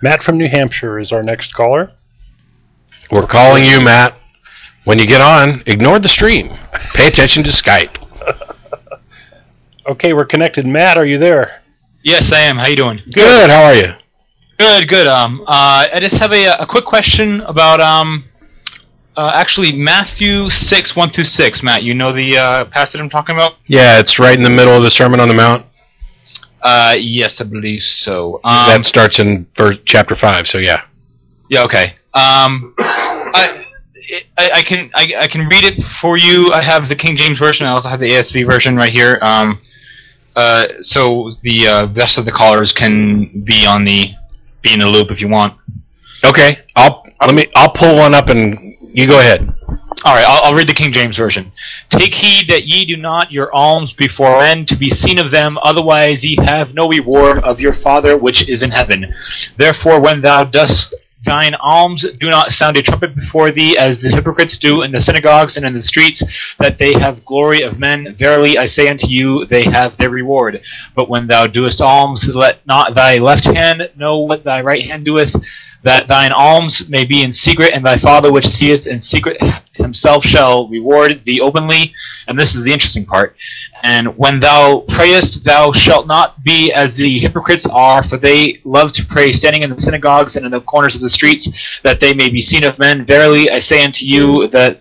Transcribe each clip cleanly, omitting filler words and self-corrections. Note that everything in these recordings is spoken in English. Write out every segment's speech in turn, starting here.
Matt from New Hampshire is our next caller. We're calling you, Matt. When you get on, ignore the stream. Pay attention to Skype. Okay, we're connected. Matt, are you there? Yes, I am. How you doing? Good. How are you? Good. I just have a quick question about actually Matthew 6, 1 through 6. Matt, you know the passage I'm talking about? Yeah, it's right in the middle of the Sermon on the Mount. Yes, I believe so. That starts in chapter 5. So yeah. Yeah. Okay. I can read it for you. I have the King James version. I also have the ASV version right here. So the rest of the callers can be in the loop if you want. Okay. I'll pull one up and you go ahead. All right, I'll read the King James version. Take heed that ye do not your alms before men to be seen of them, otherwise ye have no reward of your Father which is in heaven. Therefore, when thou dost thine alms, do not sound a trumpet before thee, as the hypocrites do in the synagogues and in the streets, that they have glory of men. Verily I say unto you, they have their reward. But when thou doest alms, let not thy left hand know what thy right hand doeth, that thine alms may be in secret, and thy Father which seeth in secret himself shall reward thee openly. And this is the interesting part. And when thou prayest, thou shalt not be as the hypocrites are, for they love to pray standing in the synagogues and in the corners of the streets, that they may be seen of men. Verily I say unto you that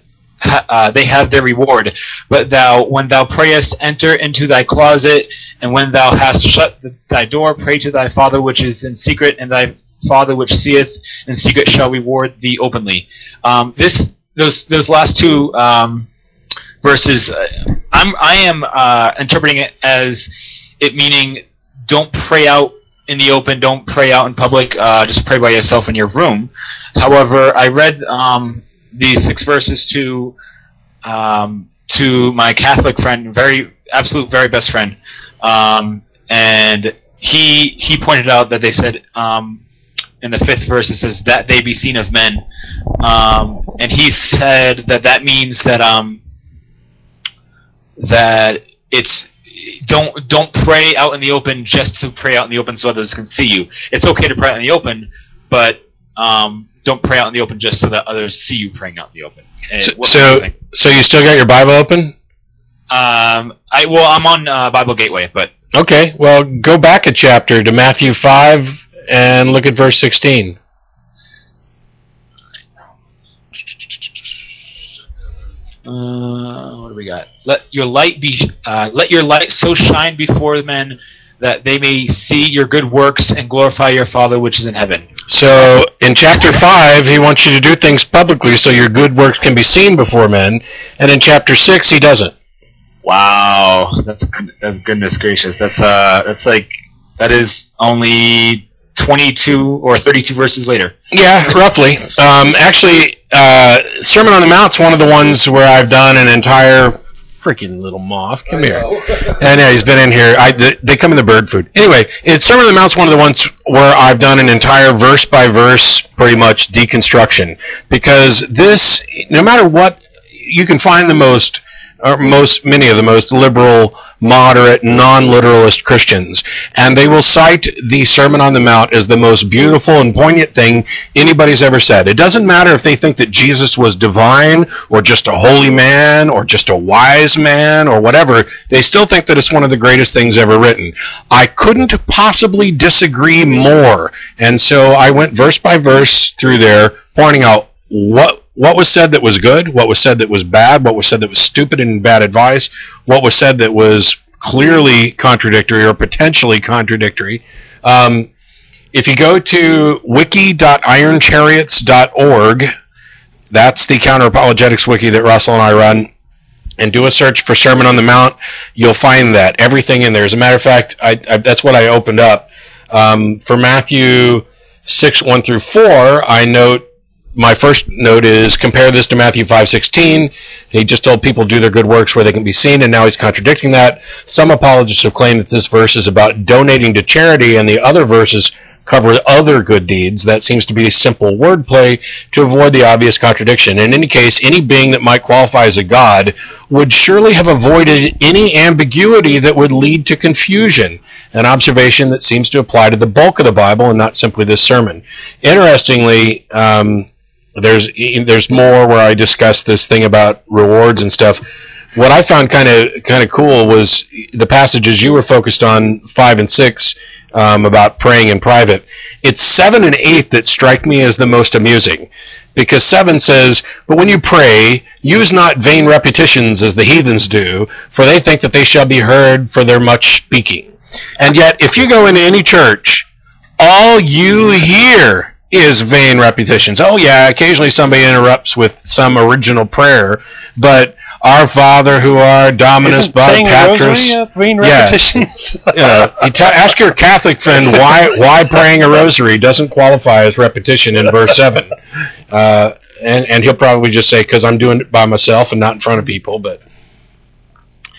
they have their reward. But when thou prayest, enter into thy closet, and when thou hast shut thy door, pray to thy Father which is in secret, and thy Father which seeth in secret shall reward thee openly. Those last two verses, I am interpreting it as it meaning don't pray out in the open, don't pray out in public, just pray by yourself in your room. However, I read these 6 verses to my Catholic friend, very best friend, and he pointed out that they said in the 5th verse it says that they be seen of men, and he said that means that that it's don't pray out in the open just to pray out in the open so others can see you. It's okay to pray out in the open, but don't pray out in the open just so that others see you praying out in the open. So you still got your Bible open? I'm on Bible Gateway, but okay. Well, go back a chapter to Matthew 5 and look at verse 16. What do we got? Let your light so shine before men that they may see your good works and glorify your Father which is in heaven. So in chapter 5, he wants you to do things publicly so your good works can be seen before men, and in chapter 6, he doesn't. Wow, that's goodness gracious. That is only 22 or 32 verses later. Yeah, roughly. Actually, Sermon on the Mount's one of the ones where I've done an entire freaking little moth. Come here. And yeah, he's been in here. They come in the bird food. Anyway, Sermon on the Mount's one of the ones where I've done an entire verse by verse, pretty much deconstruction, because this, no matter what, you can find many of the most liberal, moderate, non-literalist Christians, and they will cite the Sermon on the Mount as the most beautiful and poignant thing anybody's ever said. It doesn't matter if they think that Jesus was divine, or just a holy man, or just a wise man, or whatever. They still think that it's one of the greatest things ever written. I couldn't possibly disagree more, and so I went verse by verse through there, pointing out what was said that was good, what was said that was bad, what was said that was stupid and bad advice, what was said that was clearly contradictory or potentially contradictory. If you go to wiki.ironchariots.org, that's the counter-apologetics wiki that Russell and I run, and do a search for Sermon on the Mount, you'll find that. Everything in there. As a matter of fact, that's what I opened up. For Matthew 6, 1 through 4, my first note is, compare this to Matthew 5:16. He just told people do their good works where they can be seen, and now he's contradicting that. Some apologists have claimed that this verse is about donating to charity, and the other verses cover other good deeds. That seems to be simple wordplay to avoid the obvious contradiction. In any case, any being that might qualify as a god would surely have avoided any ambiguity that would lead to confusion, an observation that seems to apply to the bulk of the Bible and not simply this sermon. Interestingly, there's more where I discuss this thing about rewards and stuff. What I found kind of cool was the passages you were focused on, 5 and 6, about praying in private. It's 7 and 8 that strike me as the most amusing, because 7 says, "But when you pray, use not vain repetitions as the heathens do, for they think that they shall be heard for their much speaking." And yet, if you go into any church, all you hear is vain repetitions. Oh yeah, occasionally somebody interrupts with some original prayer, but "Our Father who art Dominus Patris." Vain repetitions. Ask your Catholic friend why praying a rosary doesn't qualify as repetition in verse 7, and he'll probably just say, "Because I'm doing it by myself and not in front of people." But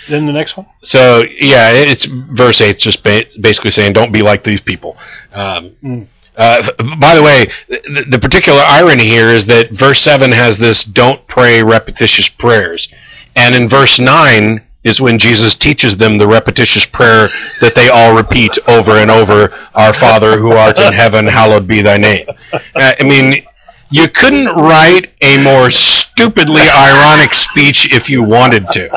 then the next one. So yeah, it's verse 8, just basically saying, "Don't be like these people." By the way, the particular irony here is that verse 7 has this "don't pray repetitious prayers," and in verse 9 is when Jesus teaches them the repetitious prayer that they all repeat over and over: "Our Father who art in heaven, hallowed be thy name." I mean, you couldn't write a more stupidly ironic speech if you wanted to.